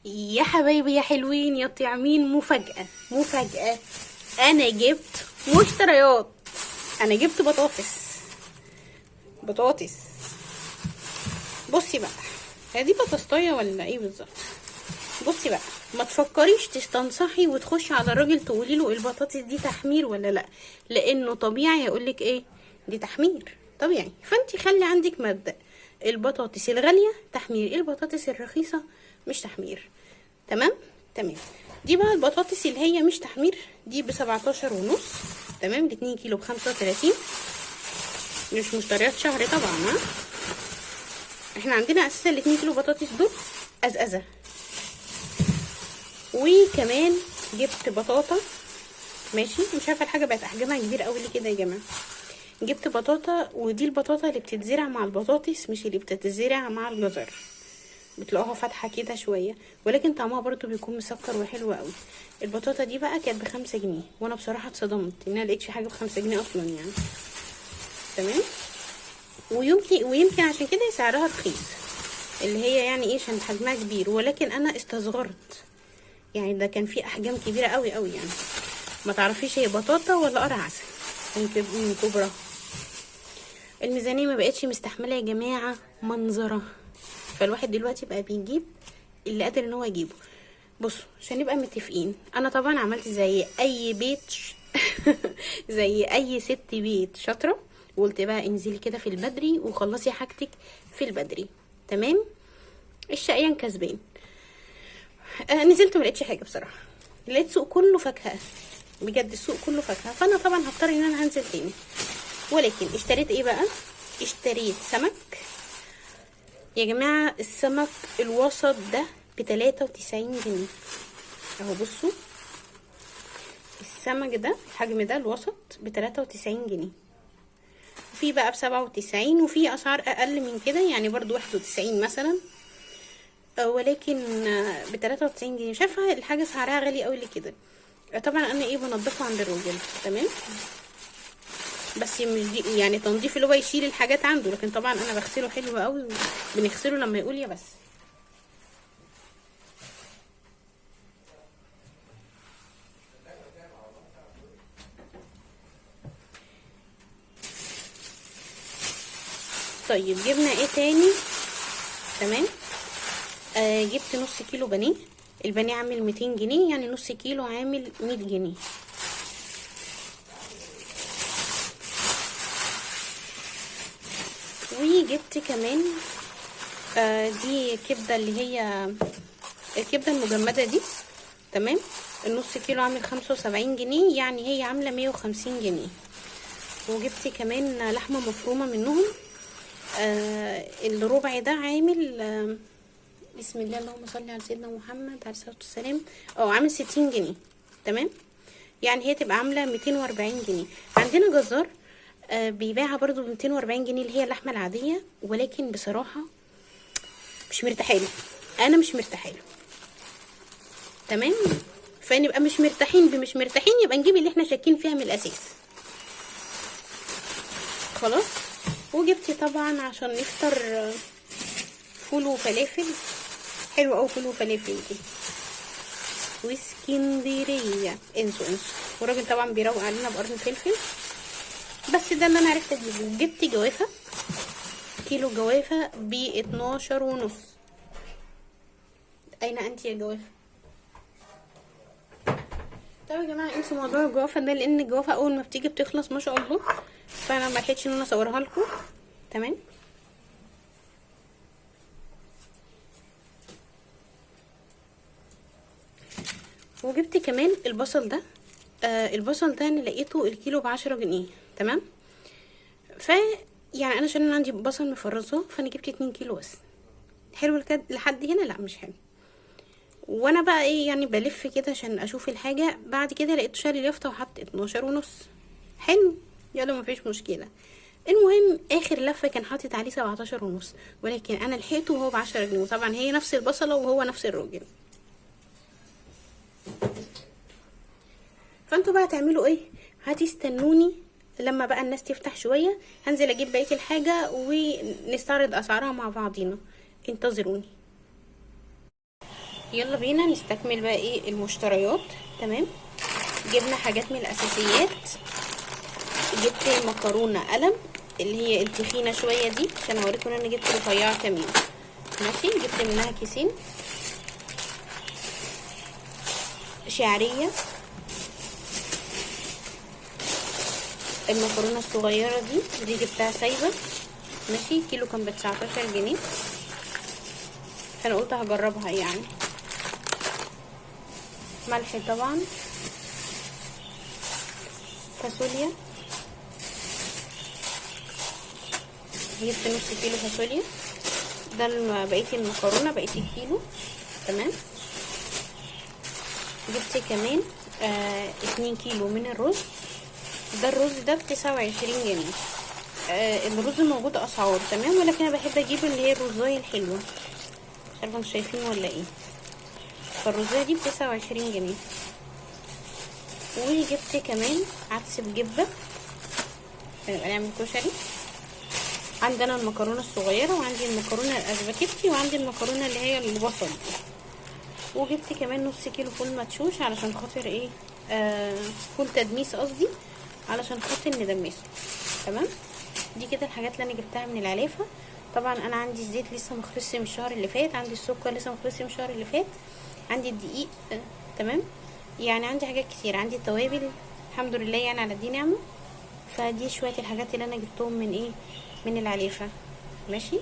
يا حبايبي يا حلوين يا طعمين، مفاجأة مفاجأة. انا جبت مشتريات. انا جبت بطاطس. بصي بقى، هي دي بطاطايه ولا ايه بالظبط؟ بصي بقى، ما تفكريش تستنصحي وتخشي على الراجل تقولي له البطاطس دي تحمير ولا لا، لانه طبيعي هيقولك ايه دي تحمير طبيعي. فانتي خلي عندك مبدأ، البطاطس الغالية تحمير، البطاطس الرخيصة مش تحمير. تمام تمام. دي بقى البطاطس اللي هي مش تحمير، دي ب17.5. تمام، ال2 كيلو ب35. مش مشتريات شهر طبعا، ها. احنا عندنا اساسا ال2 كيلو بطاطس دول ازازه. وكمان جبت بطاطا. ماشي، مش عارفه الحاجه بقت احجامها كبيره قوي ليه كده يا جماعه. جبت بطاطا، ودي البطاطا اللي بتتزرع مع البطاطس، مش اللي بتتزرع مع الجزر. بتلاقوها فاتحه كده شويه، ولكن طعمها برضو بيكون مسكر وحلو قوي. البطاطا دي بقى كانت ب5 جنيه، وانا بصراحه اتصدمت ان انا لقيتش حاجه ب5 جنيه اصلا يعني. تمام. ويمكن عشان كده سعرها رخيص، اللي هي يعني ايه عشان حجمها كبير، ولكن انا استصغرت. يعني ده كان فيه احجام كبيره قوي قوي يعني. ما تعرفيش هي بطاطا ولا قرع عسل من كبرى. الميزانيه ما بقتش مستحمله يا جماعه منظره، فالواحد دلوقتي بقى بيجيب اللي قادر ان هو يجيبه. بصوا عشان نبقى متفقين، انا طبعا عملت زي اي بيت زي اي ست بيت شاطره، وقلت بقى انزلي كده في البدري وخلصي حاجتك في البدري. تمام. الشقيان كسبان. نزلت ملقتش حاجه بصراحه، لقيت سوق كله فاكهه، بجد السوق كله فاكهه. فانا طبعا هضطر ان انا هنزل تاني، ولكن اشتريت ايه بقى؟ اشتريت سمك يا جماعه. السمك الوسط ده ب93 جنيه اهو. بصوا السمك ده الحجم ده الوسط ب93 جنيه، وفي بقى ب97، وفي اسعار اقل من كده يعني برضو 91 مثلا. ولكن ب93 جنيه. مش عارفه الحاجه سعرها غالي قوي كده. طبعا انا ايه بنضفه عند الراجل. تمام. بس مش دي يعني تنظيف اللي هو يشيل الحاجات عنده، لكن طبعا انا بغسله حلو قوي، وبنغسله لما يقول يا بس. طيب جبنا ايه تاني؟ تمام. جبت نص كيلو بانيه. البانيه عامل 200 جنيه، يعني نص كيلو عامل 100 جنيه. وجبت كمان دي كبدة، اللي هي الكبدة المجمدة دي. تمام. النص كيلو عامل 75 جنيه، يعني هي عاملة 150 جنيه. وجبت كمان لحمة مفرومة منهم. الربع ده عامل بسم الله اللهم صل على سيدنا محمد عليه الصلاة والسلام، عامل 60 جنيه. تمام. يعني هي تبقى عاملة 240 جنيه. عندنا جزار بيبيعها برضو ب240 جنيه، اللي هي اللحمة العادية، ولكن بصراحة مش مرتاحة له. انا مش مرتاحة له. تمام. فنبقى مش مرتاحين بمش مرتاحين، يبقى نجيب اللي احنا شاكين فيها من الاساس. خلاص. وجبت طبعا عشان نفطر فول وفلافل. حلو اوي فول وفلافل دي، واسكندريه انسوا. والراجل طبعا بيروق علينا بقرن فلفل. بس ده اللي انا عرفت اجيبه. جبت جوافه، كيلو جوافه ب12.5. اين انت يا جوافه؟ طب يا جماعه انسوا موضوع الجوافه ده، لان الجوافه اول ما بتيجي بتخلص ما شاء الله، فانا ما لحقتش ان انا اصورها لكم. تمام. وجبت كمان البصل ده. البصل ده انا لقيته الكيلو ب10 جنيه. تمام. يعني انا عشان انا عندي بصل مفرزه، فانا جبت 2 كيلو بس. حلو لحد هنا؟ لا مش حلو. وانا بقى ايه يعني بلف كده عشان اشوف الحاجه، بعد كده لقيته شاري اليافطه وحط 12.5. حلو. يلا مفيش مشكله. المهم اخر لفه كان حاطط عليه 17.5، ولكن انا لحقته وهو ب10 جنيه. طبعا هي نفس البصله وهو نفس الراجل. فانتوا بقى تعملوا ايه؟ هتستنوني لما بقى الناس تفتح شويه، هنزل اجيب بقيه الحاجه ونستعرض اسعارها مع بعضينا. انتظروني. يلا بينا نستكمل بقى ايه المشتريات. تمام، جبنا حاجات من الاساسيات. جبت مكرونه قلم اللي هي التخينه شويه دي عشان اوريكم ان انا جبت رفيعه كمان. ماشي، جبت منها كيسين. شعريه، المكرونه الصغيره دي جبتها سايبه. ماشي، كيلو كان ب19 جنيه، فانا قلت هجربها يعني. ملح طبعا، فاصوليا، جبت نص كيلو فاصوليا. ده بقيه المكرونه، بقيه الكيلو. تمام، جبت كمان 2 كيلو من الرز. ده الرز ده ب29 جنيه. الرز موجود اسعار تمام، ولكن انا بحب اجيب اللي هي الرزايه الحلوه، مش عارفه انتوا شايفين ولا ايه. فالرزايه دي ب29 جنيه. وجبت كمان عدس بجبه هنبقى نعمل كشري. عندنا المكرونه الصغيره، وعندي المكرونه الاسباجيتي، وعندي المكرونه اللي هي البصل. وجبت كمان نص كيلو فول مدشوش علشان خاطر ايه، فول تدميس قصدي، علشان خاطر ندمسه. تمام، دي كده الحاجات اللي انا جبتها من العلافه. طبعا انا عندي الزيت لسه مخلصش من الشهر اللي فات، عندي السكر لسه مخلصش من الشهر اللي فات، عندي الدقيق. تمام، يعني عندي حاجات كتير، عندي التوابل الحمد لله يعني على دي نعمه. فدي شويه الحاجات اللي انا جبتهم من ايه، من العلافه. ماشي.